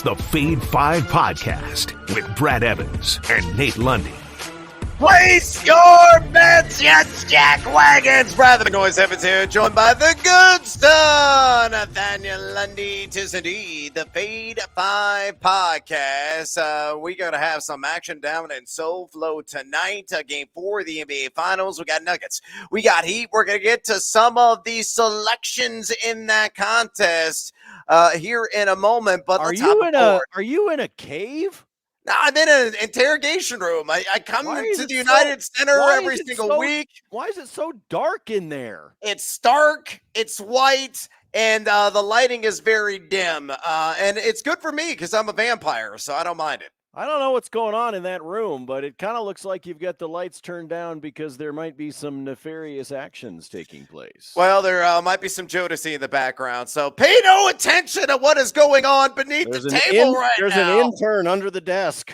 It's the Fade 5 Podcast with Brad Evans and Nate Lundy. Place your bets, you jack wagons. Brad the Noise Evans here, joined by the good stuff, Nathaniel Lundy. 'Tis indeed the Fade 5 Podcast. We're going to have some action down in SoFlo tonight. Game 4 of the NBA Finals. We got Nuggets. We got Heat. We're going to get to some of the selections in that contest here in a moment. But are you in a cave? No, I'm in an interrogation room. I come to the United Center every single week. Why is it so dark in there? It's dark, it's white, and the lighting is very dim. And it's good for me because I'm a vampire, so I don't mind it. I don't know what's going on in that room, but it kind of looks like you've got the lights turned down because there might be some nefarious actions taking place. Well, there might be some Jodeci in the background, so pay no attention to what is going on beneath the table right now. There's an intern under the desk.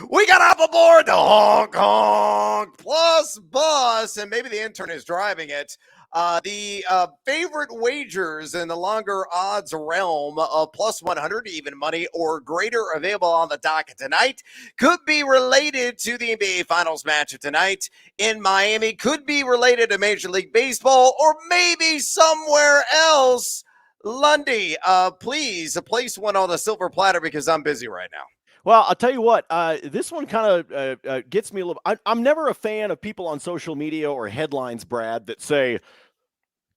We got up aboard the Honk Honk Plus bus, and maybe the intern is driving it. The favorite wagers in the longer odds realm of plus 100 even money or greater available on the docket tonight could be related to the NBA Finals match of tonight in Miami, could be related to Major League Baseball, or maybe somewhere else. Lundy, please place one on the silver platter because I'm busy right now. Well, I'll tell you what, this one kind of gets me a little. I'm never a fan of people on social media or headlines, Brad, that say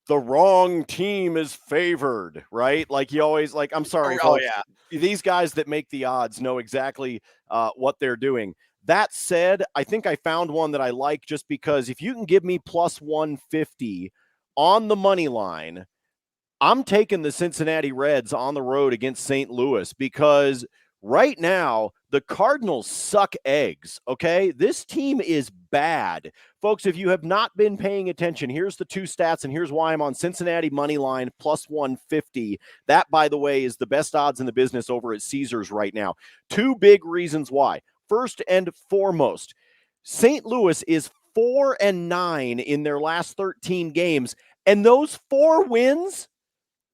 the wrong team is favored, right? Like you always like, I'm sorry, folks, these guys that make the odds know exactly what they're doing. That said, I think I found one that I like just because if you can give me plus 150 on the money line, I'm taking the Cincinnati Reds on the road against St. Louis because right now, the Cardinals suck eggs, okay? This team is bad. Folks, if you have not been paying attention, here's the two stats, and here's why I'm on Cincinnati money line plus 150. That, by the way, is the best odds in the business over at Caesars right now. Two big reasons why. First and foremost, St. Louis is 4-9 in their last 13 games, and those 4 wins,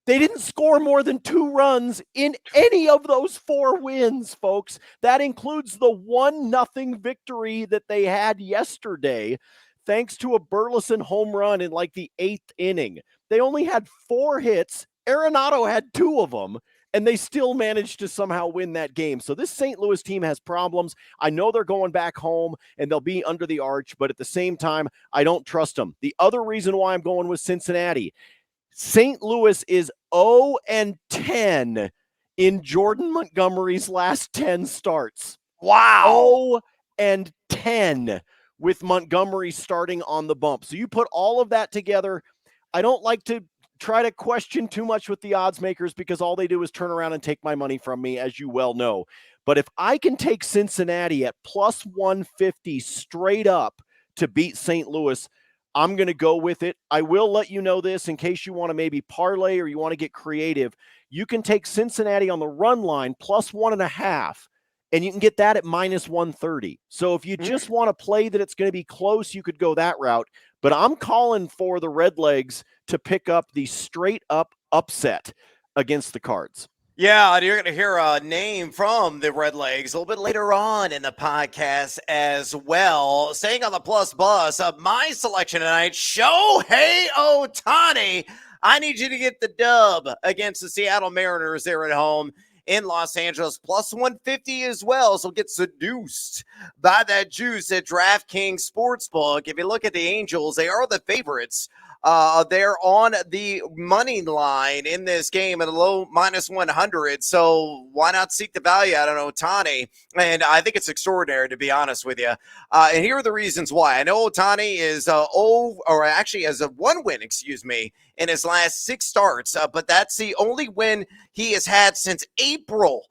they didn't score more than 2 runs in any of those 4 wins, folks. That includes the 1-0 victory that they had yesterday, thanks to a Burleson home run in like the 8th inning. They only had 4 hits. Arenado had 2 of them, and they still managed to somehow win that game. So this St. Louis team has problems. I know they're going back home, and they'll be under the arch, but at the same time, I don't trust them. The other reason why I'm going with Cincinnati, St. Louis is 0-10 in Jordan Montgomery's last 10 starts. Wow. 0-10 with Montgomery starting on the bump. So you put all of that together. I don't like to try to question too much with the odds makers because all they do is turn around and take my money from me, as you well know. But if I can take Cincinnati at plus 150 straight up to beat St. Louis, I'm going to go with it. I will let you know this in case you want to maybe parlay or you want to get creative. You can take Cincinnati on the run line plus 1.5, and you can get that at minus 130. So if you just want to play that it's going to be close, you could go that route. But I'm calling for the Redlegs to pick up the straight up upset against the Cards. Yeah, you're going to hear a name from the Redlegs a little bit later on in the podcast as well. Staying on the plus bus, my selection tonight, Shohei Ohtani. I need you to get the dub against the Seattle Mariners there at home in Los Angeles, plus 150 as well. So get seduced by that juice at DraftKings Sportsbook. If you look at the Angels, they are the favorites. They're on the money line in this game at a low minus 100. So why not seek the value out on Ohtani? And I think it's extraordinary, to be honest with you. And here are the reasons why. I know Ohtani is has a 1 win, in his last 6 starts. But that's the only win he has had since April.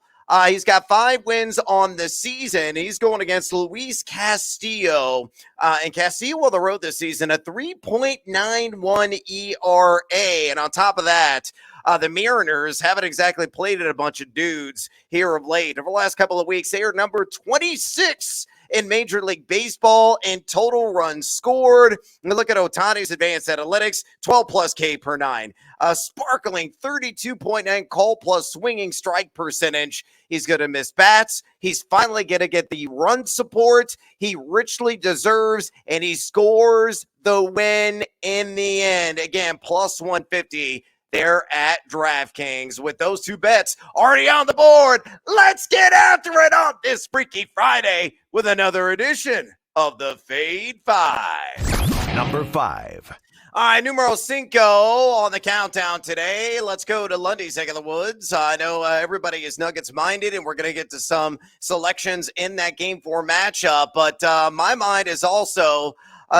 He's got 5 wins on the season. He's going against Luis Castillo. And Castillo on the road this season, a 3.91 ERA. And on top of that, The Mariners haven't exactly played at a bunch of dudes here of late. Over the last couple of weeks, they are number 26 in Major League Baseball in total runs scored. And look at Ohtani's advanced analytics, 12 plus K per nine. A sparkling 32.9 call plus swinging strike percentage. He's going to miss bats. He's finally going to get the run support he richly deserves, and he scores the win in the end. Again, plus 150 there at DraftKings. With those two bets already on the board, let's get after it on this Freaky Friday with another edition of the Fade 5. Number 5. All right, numero cinco on the countdown today. Let's go to Lundy's neck of the woods. I know everybody is Nuggets minded, and we're going to get to some selections in that Game 4 matchup. But my mind is also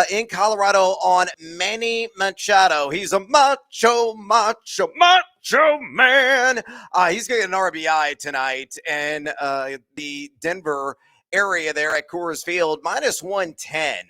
in Colorado on Manny Machado. He's a macho man. He's going to get an RBI tonight, and the Denver area there at Coors Field, minus 110.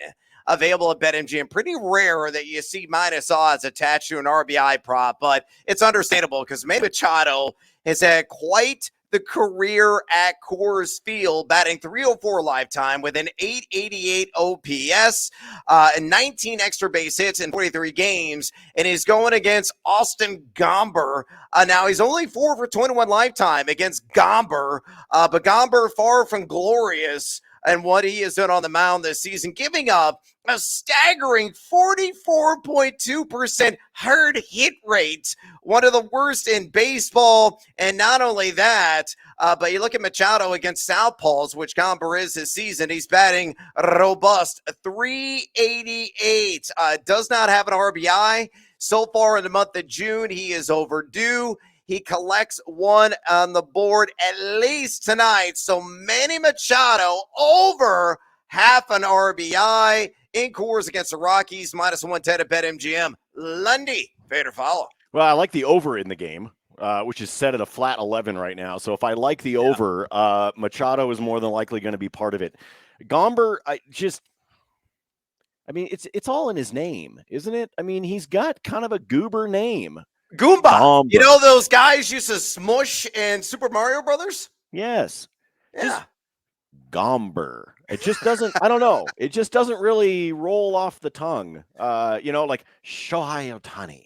Available at BetMGM. Pretty rare that you see minus odds attached to an RBI prop, but it's understandable because Manny Machado has had quite the career at Coors Field, batting .304 lifetime with an .888 OPS, and 19 extra base hits in 43 games, and he's going against Austin Gomber. Now, he's only 4 for 21 lifetime against Gomber, but Gomber far from glorious and what he has done on the mound this season, giving up a staggering 44.2% hard hit rate, one of the worst in baseball. And not only that, but you look at Machado against Southpaws, which Gomber is this season. He's batting robust, 388. Does not have an RBI. So far in the month of June, he is overdue. He collects one on the board at least tonight. So Manny Machado over half an RBI in Coors against the Rockies, minus 110 at BetMGM. Lundy, fade or follow? Well, I like the over in the game, which is set at a flat 11 right now. So if I like the over, Machado is more than likely going to be part of it. Gomber, it's all in his name, isn't it? I mean, he's got kind of a goober name. Goomba. Gomber. You know those guys used to smush in Super Mario Brothers? Yes. Yeah. Just Gomber. It just doesn't, I don't know. It just doesn't really roll off the tongue. Like Shohei Ohtani.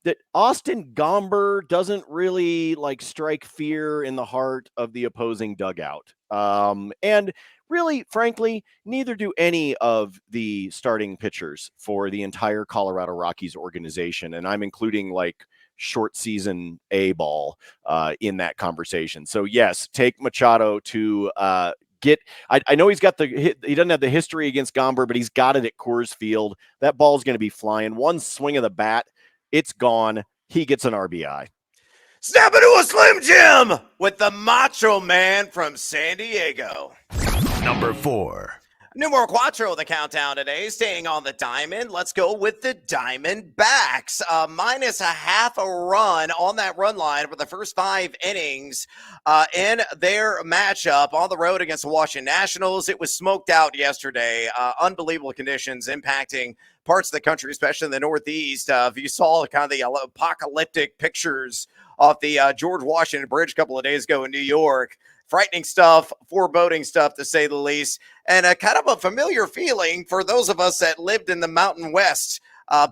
That Austin Gomber doesn't really like strike fear in the heart of the opposing dugout. And really, frankly, neither do any of the starting pitchers for the entire Colorado Rockies organization. And I'm including like short season A ball in that conversation. So yes, take Machado to get, I know he doesn't have the history against Gomber, but he's got it at Coors Field. That ball's going to be flying. One swing of the bat, it's gone. He gets an RBI. Snap into a Slim Jim with the Macho Man from San Diego. Number 4. Numero cuatro, the countdown today, staying on the diamond. Let's go with the Diamondbacks. Minus a half a run on that run line for the first 5 innings in their matchup on the road against the Washington Nationals. It was smoked out yesterday. Unbelievable conditions impacting parts of the country, especially in the Northeast. If you saw kind of the apocalyptic pictures off the George Washington Bridge a couple of days ago in New York, frightening stuff, foreboding stuff, to say the least, and a kind of a familiar feeling for those of us that lived in the Mountain West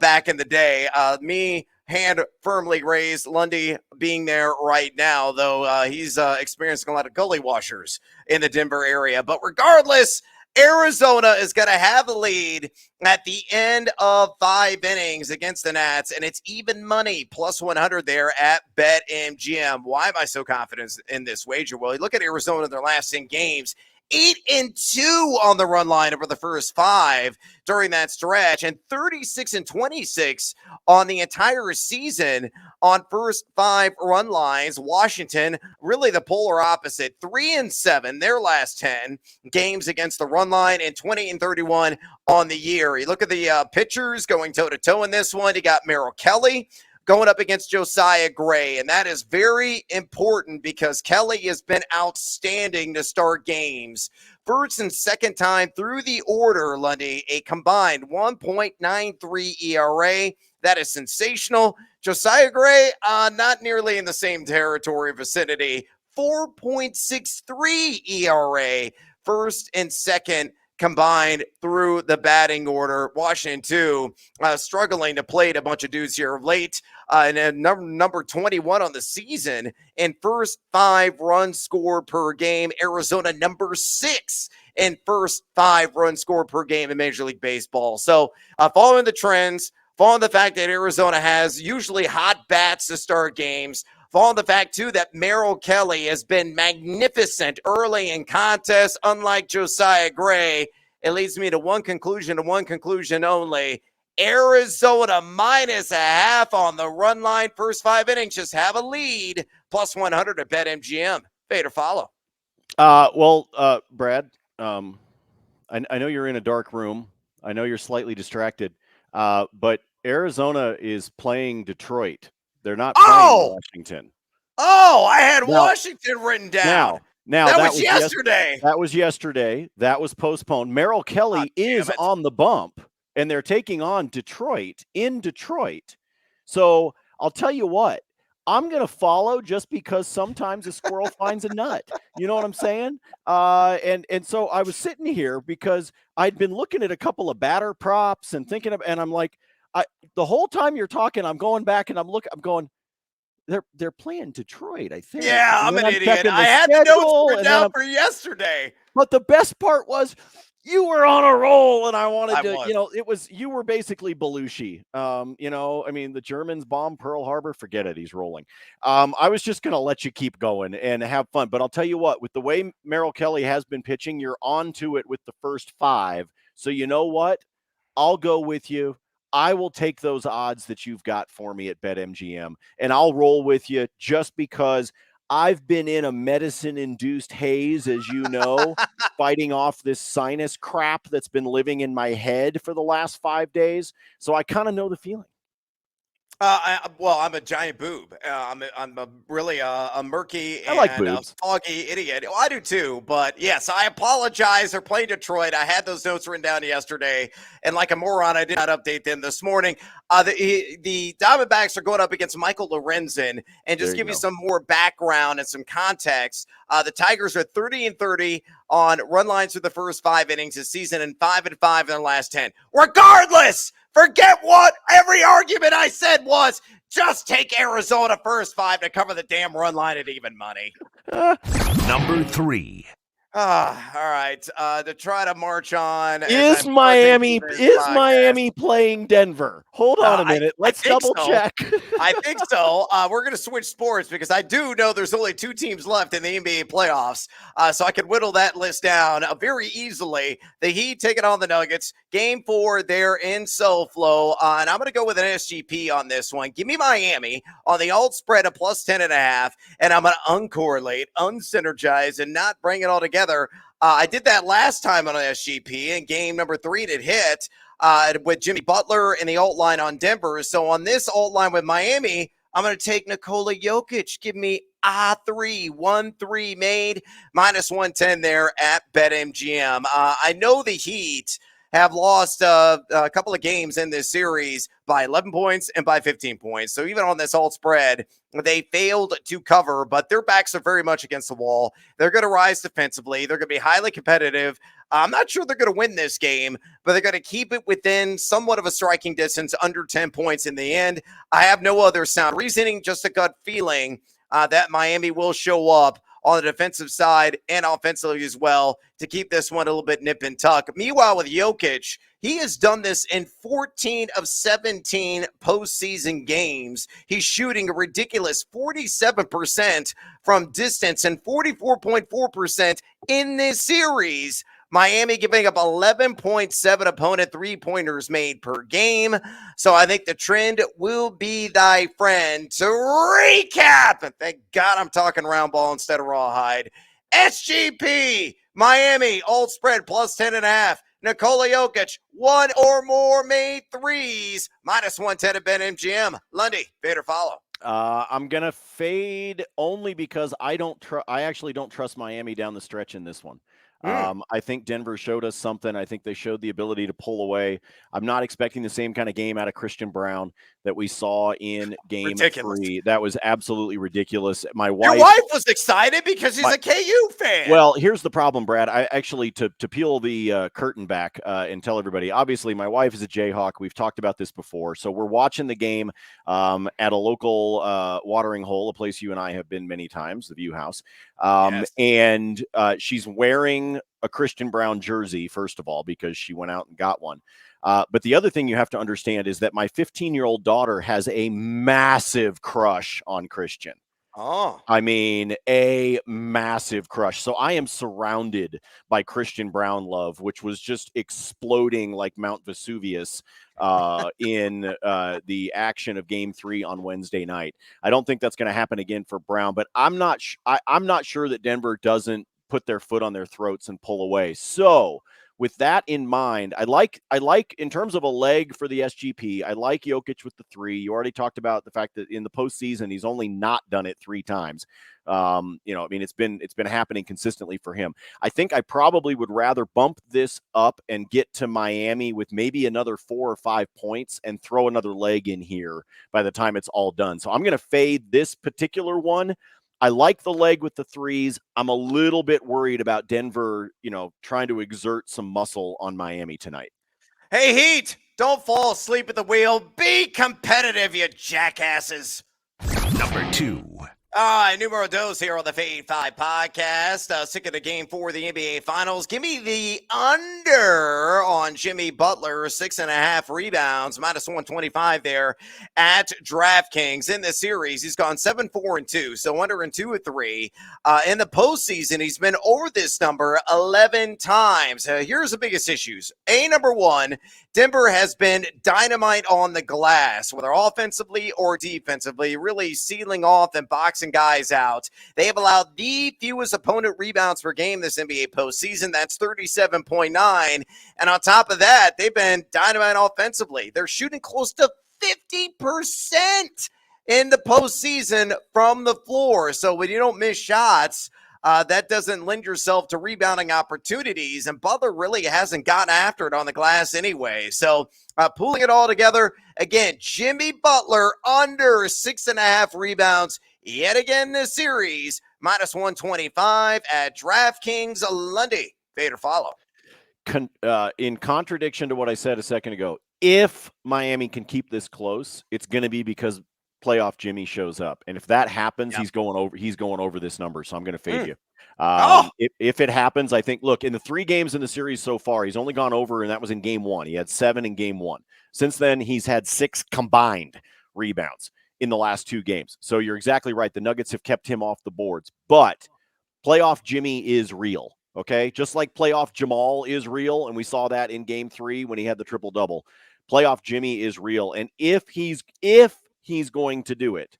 back in the day. Me, hand firmly raised, Lundy being there right now, though he's experiencing a lot of gully washers in the Denver area. But regardless, Arizona is going to have the lead at the end of 5 innings against the Nats, and it's even money, plus 100 there at BetMGM. Why am I so confident in this wager? Well, you look at Arizona in their last 10 games, 8-2 on the run line over the first 5 during that stretch, and 36-26 on the entire season on first 5 run lines. Washington, really the polar opposite, 3-7 their last 10 games against the run line, and 20-31 on the year. You look at the pitchers going toe-to-toe in this one. You got Merrill Kelly going up against Josiah Gray, and that is very important because Kelly has been outstanding to start games. First and second time through the order, Lundy, a combined 1.93 ERA, That is sensational. Josiah Gray, not nearly in the same territory vicinity. 4.63 ERA, first and second combined through the batting order. Washington, too, struggling to play a bunch of dudes here of late. And then number 21 on the season in first 5 runs scored per game. Arizona, number 6 in first 5 runs scored per game in Major League Baseball. So following the trends, following the fact that Arizona has usually hot bats to start games, following the fact, too, that Merrill Kelly has been magnificent early in contests, unlike Josiah Gray, it leads me to one conclusion and one conclusion only. Arizona -0.5 on the run line. First 5 innings, just have a lead. Plus 100 at BetMGM. Fade or follow? Brad, I know you're in a dark room. I know you're slightly distracted, but Arizona is playing Detroit. They're not playing Washington. Oh, I had Washington written down. Now that was yesterday. That was yesterday. That was postponed. Merrill Kelly is on the bump, and they're taking on Detroit in Detroit. So I'll tell you what, I'm going to follow just because sometimes a squirrel finds a nut. You know what I'm saying? And so I was sitting here because I'd been looking at a couple of batter props and thinking of, and I'm like, the whole time you're talking, I'm going back and I'm going, they're playing Detroit, I think. Yeah, I'm an idiot. I had the notes written down for yesterday. But the best part was you were on a roll, and I wanted to, you were basically Belushi. The Germans bombed Pearl Harbor. Forget it. He's rolling. I was just going to let you keep going and have fun. But I'll tell you what, with the way Merrill Kelly has been pitching, you're on to it with the first 5. So you know what? I'll go with you. I will take those odds that you've got for me at BetMGM, and I'll roll with you just because I've been in a medicine-induced haze, as you know, fighting off this sinus crap that's been living in my head for the last 5 days. So I kind of know the feeling. I'm a giant boob. I'm really a murky and foggy idiot. Well, I do too, but yes, I apologize. They're playing Detroit. I had those notes written down yesterday, and like a moron, I did not update them this morning. The Diamondbacks are going up against Michael Lorenzen, and just give you some more background and some context. The Tigers are 30-30 on run lines through the first 5 innings this season, and 5-5 in their last 10. Regardless, forget what every argument I said was. Just take Arizona first 5 to cover the damn run line at even money. Number 3. All right. To try to march on. Is Miami playing Denver? Hold on a minute. Let's double check. I think so. We're going to switch sports because I do know there's only 2 teams left in the NBA playoffs. So I could whittle that list down very easily. The Heat taking on the Nuggets. Game 4 there in SoFlo. And I'm going to go with an SGP on this one. Give me Miami on the alt spread of plus 10.5. And I'm going to uncorrelate, unsynergize, and not bring it all together. I did that last time on SGP in game number 3 that hit with Jimmy Butler and the alt line on Denver. So on this alt line with Miami, I'm going to take Nikola Jokic. Give me 1-3 made, minus 110 there at BetMGM. I know the Heat have lost a couple of games in this series by 11 points and by 15 points. So even on this alt spread, they failed to cover, but their backs are very much against the wall. They're going to rise defensively. They're going to be highly competitive. I'm not sure they're going to win this game, but they're going to keep it within somewhat of a striking distance, under 10 points in the end. I have no other sound reasoning, just a gut feeling that Miami will show up on the defensive side and offensively as well to keep this one a little bit nip and tuck. Meanwhile, with Jokic, he has done this in 14 of 17 postseason games. He's shooting a ridiculous 47% from distance and 44.4% in this series. Miami giving up 11.7 opponent three-pointers made per game. So I think the trend will be thy friend. To recap, and thank God I'm talking round ball instead of rawhide. SGP, Miami, alt spread plus 10.5. Nikola Jokic, 1 or more made threes, minus 110 at BetMGM. Lundy, fade or follow? I'm going to fade only because I actually don't trust Miami down the stretch in this one. I think Denver showed us something. I think they showed the ability to pull away. I'm not expecting the same kind of game out of Christian Brown that we saw in game Ridiculous. 3. That was absolutely ridiculous. Your wife was excited because she's a KU fan. Well, here's the problem, Brad. I actually, to peel the curtain back and tell everybody, obviously my wife is a Jayhawk. We've talked about this before. So we're watching the game at a local watering hole, a place you and I have been many times, the View House. Yes. And she's wearing a Christian Brown jersey, first of all, because she went out and got one. But the other thing you have to understand is that my 15-year-old daughter has a massive crush on Christian. Oh, I mean, a massive crush. So I am surrounded by Christian Brown love, which was just exploding like Mount Vesuvius in the action of Game 3 on Wednesday night. I don't think that's going to happen again for Brown, but I'm not sure that Denver doesn't put their foot on their throats and pull away. So with that in mind, I like in terms of a leg for the SGP, I like Jokic with the 3. You already talked about the fact that in the postseason, he's only not done it 3 times. I mean, it's been happening consistently for him. I think I probably would rather bump this up and get to Miami with maybe another 4 or 5 points and throw another leg in here by the time it's all done. So I'm going to fade this particular one. I like the leg with the 3s. I'm a little bit worried about Denver, trying to exert some muscle on Miami tonight. Hey, Heat, don't fall asleep at the wheel. Be competitive, you jackasses. Number 2. All right, numero dos here on the Fade 5 podcast. Sick of the Game 4 of the NBA Finals. Give me the under on Jimmy Butler, 6.5 rebounds, minus 125 there at DraftKings. In this series, he's gone 7-4-2, so under in 2 of 3. In the postseason, he's been over this number 11 times. Here's the biggest issues. Number 1, Denver has been dynamite on the glass, whether offensively or defensively, really sealing off and boxing guys out. They have allowed the fewest opponent rebounds per game this NBA postseason. That's 37.9. And on top of that, they've been dynamite offensively. They're shooting close to 50% in the postseason from the floor. So when you don't miss shots, that doesn't lend yourself to rebounding opportunities, and Butler really hasn't gotten after it on the glass anyway. So pulling it all together, again, Jimmy Butler under 6.5 rebounds yet again this series, minus 125 at DraftKings. Lundy, fade or follow. In contradiction to what I said a second ago, if Miami can keep this close, it's going to be because playoff Jimmy shows up, and if that happens, he's going over this number. So I'm going to fade you. If it happens, I think. Look, in the 3 games in the series so far, he's only gone over, and that was in Game 1. He had 7 in Game 1. Since then, he's had 6 combined rebounds in the last 2 games. So you're exactly right. The Nuggets have kept him off the boards, but playoff Jimmy is real. Okay, just like playoff Jamal is real, and we saw that in Game 3 when he had the triple double. Playoff Jimmy is real, and if he's going to do it,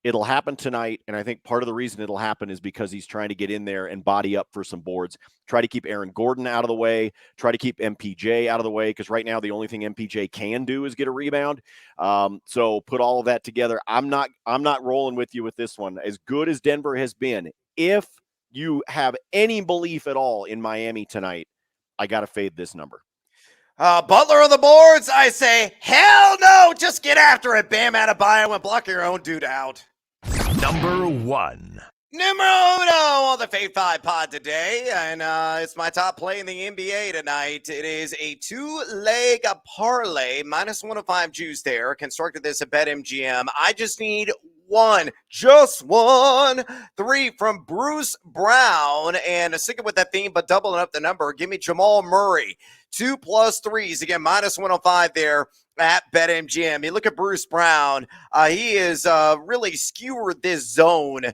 it'll happen tonight. And I think part of the reason it'll happen is because he's trying to get in there and body up for some boards, try to keep Aaron Gordon out of the way, try to keep MPJ out of the way, because right now the only thing MPJ can do is get a rebound. So put all of that together. I'm not rolling with you with this one. As good as Denver has been, if you have any belief at all in Miami tonight, I got to fade this number. Butler on the boards, I say, hell no, just get after it. Bam Adebayo and block your own dude out. Number 1. Numero uno on the Fade 5 pod today, and it's my top play in the NBA tonight. It is a 2-leg parlay, minus 105 juice there. Constructed this at BetMGM. I just need just one 3 from Bruce Brown, and sticking with that theme, but doubling up the number. Give me Jamal Murray, 2 plus 3s, again, minus 105 there at BetMGM. You look at Bruce Brown, he is really skewered this zone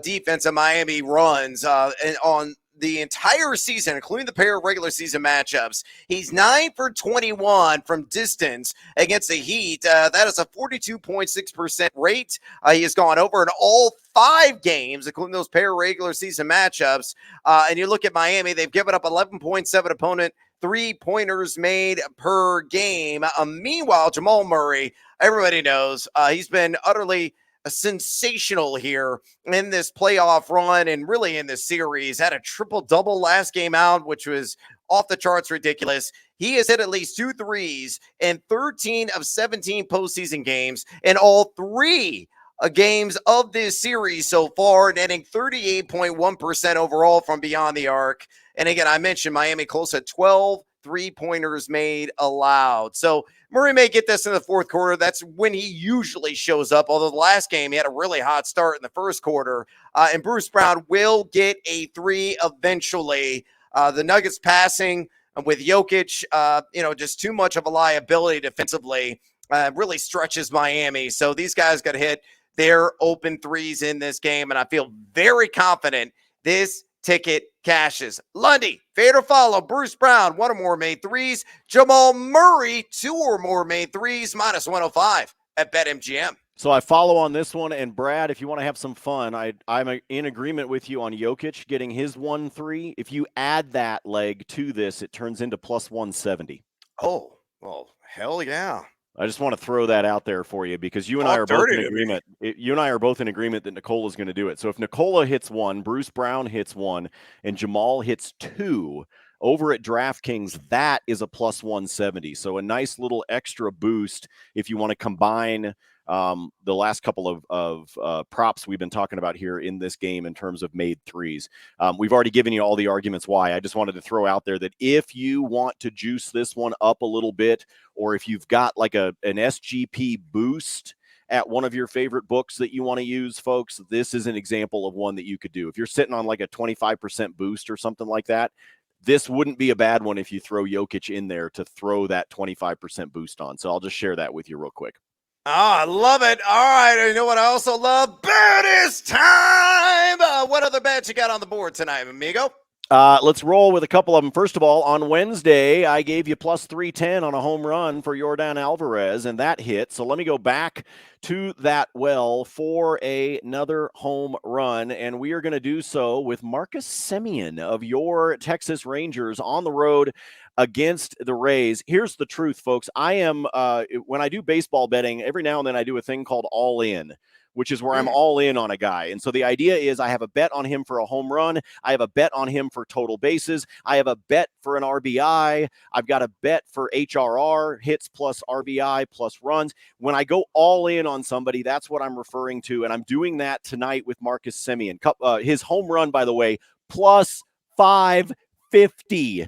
defense of Miami runs and on the entire season, including the pair of regular season matchups. He's 9 for 21 from distance against the Heat. That is a 42.6% rate. He has gone over in all 5 games, including those pair of regular season matchups. And you look at Miami, they've given up 11.7 opponent 3-pointers made per game. Meanwhile, Jamal Murray, everybody knows, he's been utterly sensational here in this playoff run and really in this series. Had a triple-double last game out, which was off the charts ridiculous. He has hit at least 2 threes in 13 of 17 postseason games in all 3 games of this series so far, netting 38.1% overall from beyond the arc. And again, I mentioned Miami close at 12 3-pointers made allowed. So Murray may get this in the fourth quarter. That's when he usually shows up. Although the last game, he had a really hot start in the first quarter. And Bruce Brown will get a 3 eventually. The Nuggets passing with Jokic, just too much of a liability defensively. Really stretches Miami. So these guys got to hit their open threes in this game. And I feel very confident this ticket cashes. Lundy, fade or follow. Bruce Brown, 1 or more made threes. Jamal Murray, 2 or more made threes, minus 105 at BetMGM. So I follow on this one. And Brad, if you want to have some fun, I'm in agreement with you on Jokic getting his 1-3. If you add that leg to this, it turns into plus 170. Oh, well, hell yeah. I just want to throw that out there for you because you and I are both in agreement. You and I are both in agreement that Nikola is going to do it. So if Nikola hits 1, Bruce Brown hits 1, and Jamal hits 2 over at DraftKings, that is a plus 170. So a nice little extra boost if you want to combine the last couple of props we've been talking about here in this game in terms of made threes. We've already given you all the arguments why. I just wanted to throw out there that if you want to juice this one up a little bit, or if you've got like an SGP boost at one of your favorite books that you want to use, folks, this is an example of one that you could do. If you're sitting on like a 25% boost or something like that, this wouldn't be a bad one if you throw Jokic in there to throw that 25% boost on. So I'll just share that with you real quick. Oh, I love it. All right. You know what I also love? Bet is time. What other bets you got on the board tonight, amigo? Let's roll with a couple of them. First of all, on Wednesday, I gave you plus 310 on a home run for Yordan Alvarez, and that hit. So let me go back to that well for another home run, and we are going to do so with Marcus Semien of your Texas Rangers on the road against the Rays. Here's the truth, folks. I am, when I do baseball betting, every now and then I do a thing called all in, which is where I'm all in on a guy. And so the idea is I have a bet on him for a home run. I have a bet on him for total bases. I have a bet for an RBI. I've got a bet for HRR, hits plus RBI plus runs. When I go all in on somebody, that's what I'm referring to. And I'm doing that tonight with Marcus Semien. His home run, by the way, plus 550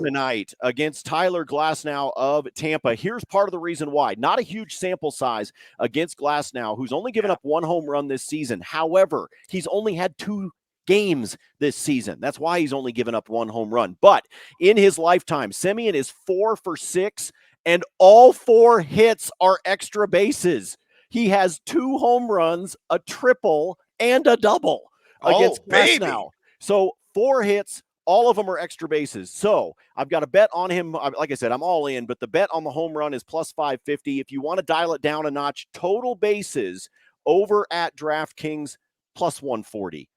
tonight against Tyler Glasnow of Tampa. Here's part of the reason why. Not a huge sample size against Glasnow, who's only given up 1 home run this season. However, he's only had 2 games this season. That's why he's only given up 1 home run. But in his lifetime, Semien is 4 for 6, and all 4 hits are extra bases. He has 2 home runs, a triple, and a double against Glasnow. So 4 hits, all of them are extra bases. So I've got a bet on him. Like I said, I'm all in, but the bet on the home run is plus 550. If you want to dial it down a notch, total bases over at DraftKings plus 140.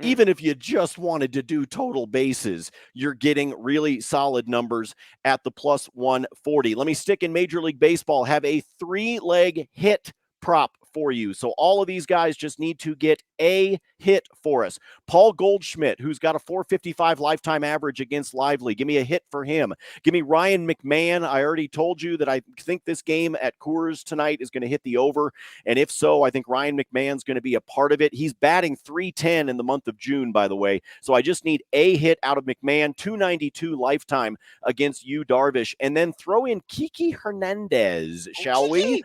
Even if you just wanted to do total bases, you're getting really solid numbers at the plus 140. Let me stick in Major League Baseball, have a 3-leg hit prop for you. So all of these guys just need to get a hit for us. Paul Goldschmidt, who's got a 455 lifetime average against Lively. Give me a hit for him. Give me Ryan McMahon. I already told you that I think this game at Coors tonight is going to hit the over. And if so, I think Ryan McMahon's going to be a part of it. He's batting 310 in the month of June, by the way. So I just need a hit out of McMahon, 292 lifetime against Yu Darvish. And then throw in Kiki Hernandez, shall we?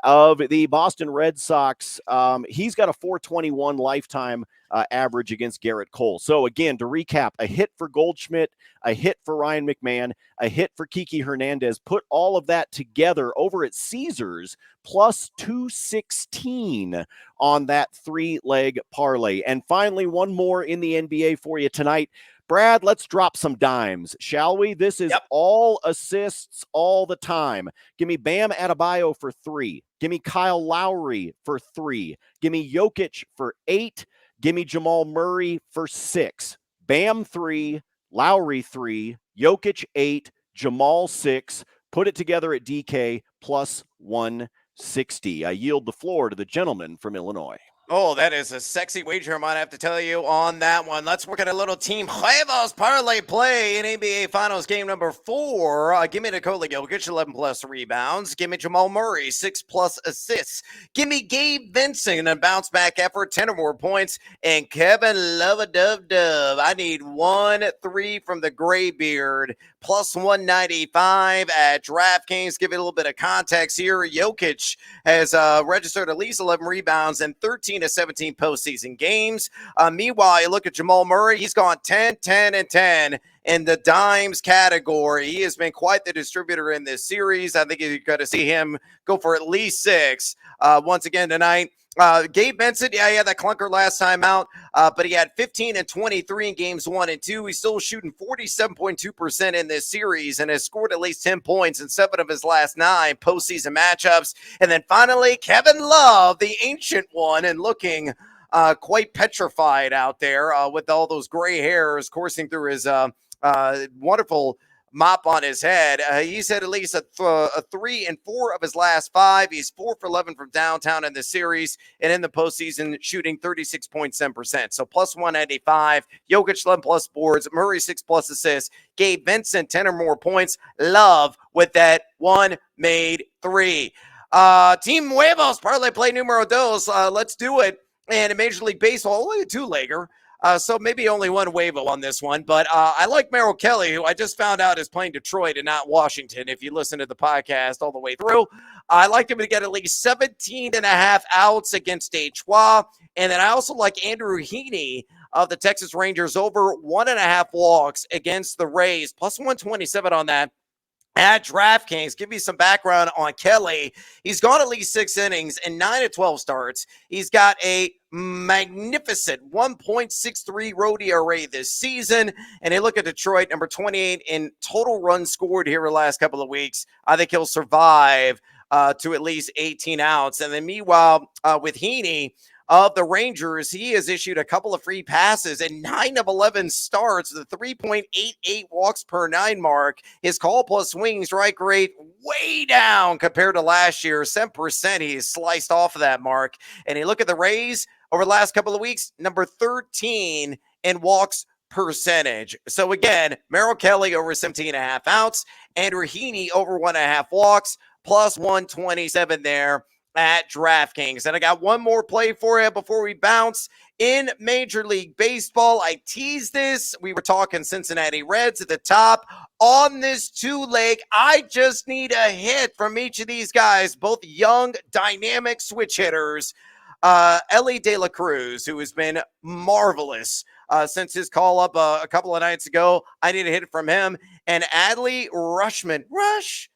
Of the Boston Red Sox. He's got a 421 lifetime average against Garrett Cole. So again, to recap, a hit for Goldschmidt, a hit for Ryan McMahon, a hit for Kiki Hernandez. Put all of that together over at Caesars, plus 216 on that 3-leg parlay. And finally, one more in the NBA for you tonight. Brad, let's drop some dimes, shall we? This is all assists all the time. Give me Bam Adebayo for 3. Give me Kyle Lowry for 3. Give me Jokic for 8. Give me Jamal Murray for 6. Bam 3, Lowry 3, Jokic 8, Jamal 6. Put it together at DK plus 1 60. I yield the floor to the gentleman from Illinois. Oh, that is a sexy wager, I might have to tell you on that one. Let's work at a little team Huevos parlay play in NBA Finals game number 4. Give me Nikola Jokic, 11 plus rebounds. Give me Jamal Murray, 6 plus assists. Give me Gabe Vincent, a bounce back effort, 10 or more points. And Kevin Love-a-Dub-Dub. I need 1-3 from the Graybeard, plus 195 at DraftKings. Give it a little bit of context here. Jokic has registered at least 11 rebounds and 13 to 17 postseason games. Meanwhile, you look at Jamal Murray, he's gone 10, 10, and 10 in the dimes category. He has been quite the distributor in this series. I think you're going to see him go for at least 6 once again tonight. Gabe Vincent, yeah, he had that clunker last time out, but he had 15 and 23 in games 1 and 2. He's still shooting 47.2% in this series and has scored at least 10 points in 7 of his last 9 postseason matchups. And then finally, Kevin Love, the ancient one, and looking quite petrified out there with all those gray hairs coursing through his wonderful mop on his head. He's had at least a 3 and 4 of his last 5. He's 4 for 11 from downtown in the series, and in the postseason, shooting 36.7%. So plus 195. Jokic 11 plus boards. Murray 6 plus assists. Gabe Vincent 10 or more points. Love with that 1 made 3. Team Huevos parlay play numero 2. Let's do it. And in Major League Baseball, only a 2-legger. So maybe only one waiver on this one, but I like Merrill Kelly, who I just found out is playing Detroit and not Washington. If you listen to the podcast all the way through, I like him to get at least 17 and a half outs against Detroit. And then I also like Andrew Heaney of the Texas Rangers over 1.5 walks against the Rays, plus 127 on that. At DraftKings, give me some background on Kelly. He's gone at least 6 innings and 9 of 12 starts. He's got a magnificent 1.63 road ERA this season. And they look at Detroit, number 28 in total runs scored here the last couple of weeks. I think he'll survive to at least 18 outs. And then meanwhile, with Heaney of the Rangers, he has issued a couple of free passes and 9 of 11 starts, the 3.88 walks per 9 mark. His call plus swing strike rate way down compared to last year. 7% he is sliced off of that mark. And you look at the Rays over the last couple of weeks, number 13 in walks percentage. So again, Merrill Kelly over 17.5 outs, Andrew Heaney over 1.5 walks, plus 127 there at DraftKings. And I got one more play for you before we bounce. In Major League Baseball, I teased this. We were talking Cincinnati Reds at the top. On this 2-leg, I just need a hit from each of these guys, both young, dynamic switch hitters. Ellie De La Cruz, who has been marvelous since his call-up a couple of nights ago. I need a hit from him. And Adley Rutschman. Rush.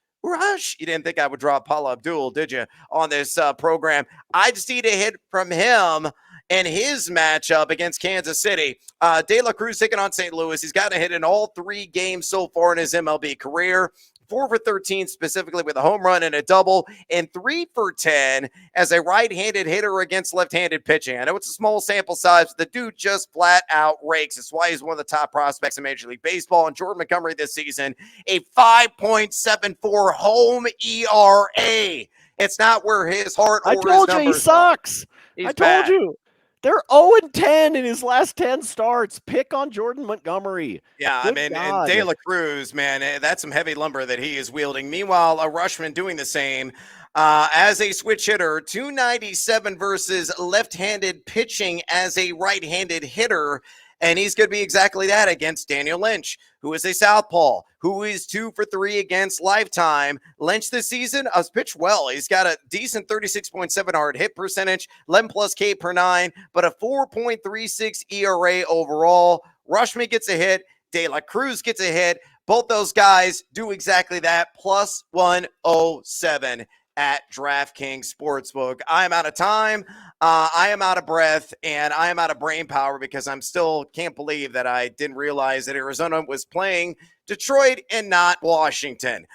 You didn't think I would draw Paula Abdul, did you, on this program? I just need a hit from him and his matchup against Kansas City. De La Cruz taking on St. Louis. He's got a hit in all 3 games so far in his MLB career. 4 for 13 specifically with a home run and a double, and 3 for 10 as a right-handed hitter against left-handed pitching. I know it's a small sample size, but the dude just flat out rakes. That's why he's one of the top prospects in Major League Baseball. And Jordan Montgomery this season, a 5.74 home ERA. It's not where his heart or his numbers I told you he sucks. I told you. They're 0-10 in his last 10 starts. Pick on Jordan Montgomery. Yeah, Good and God. De La Cruz, man, that's some heavy lumber that he is wielding. Meanwhile, a Rutschman doing the same. As a switch hitter, 297 versus left-handed pitching as a right-handed hitter. And he's going to be exactly that against Daniel Lynch, who is a southpaw, who is 2 for 3 against Lifetime. Lynch this season has pitched well. He's got a decent 36.7 hard hit percentage, 11 plus K per 9, but a 4.36 ERA overall. Rutschman gets a hit. De La Cruz gets a hit. Both those guys do exactly that, plus 107 at DraftKings Sportsbook. I am out of time. I am out of breath, and I am out of brain power because I'm still can't believe that I didn't realize that Arizona was playing Detroit and not Washington.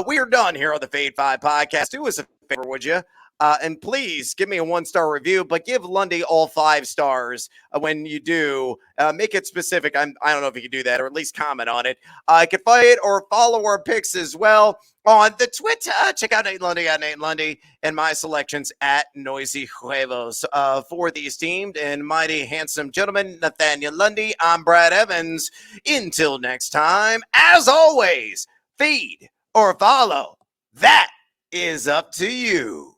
We are done here on the Fade 5 podcast. Do us a favor, would you? And please give me a 1-star review, but give Lundy all 5 stars when you do. Make it specific. I don't know if you can do that, or at least comment on it. I can fight or follow our picks as well on the Twitter. Check out Nate Lundy at Nate Lundy, and my selections at Noisy Huevos. For the esteemed and mighty handsome gentleman, Nathaniel Lundy, I'm Brad Evans. Until next time, as always, feed or follow. That is up to you.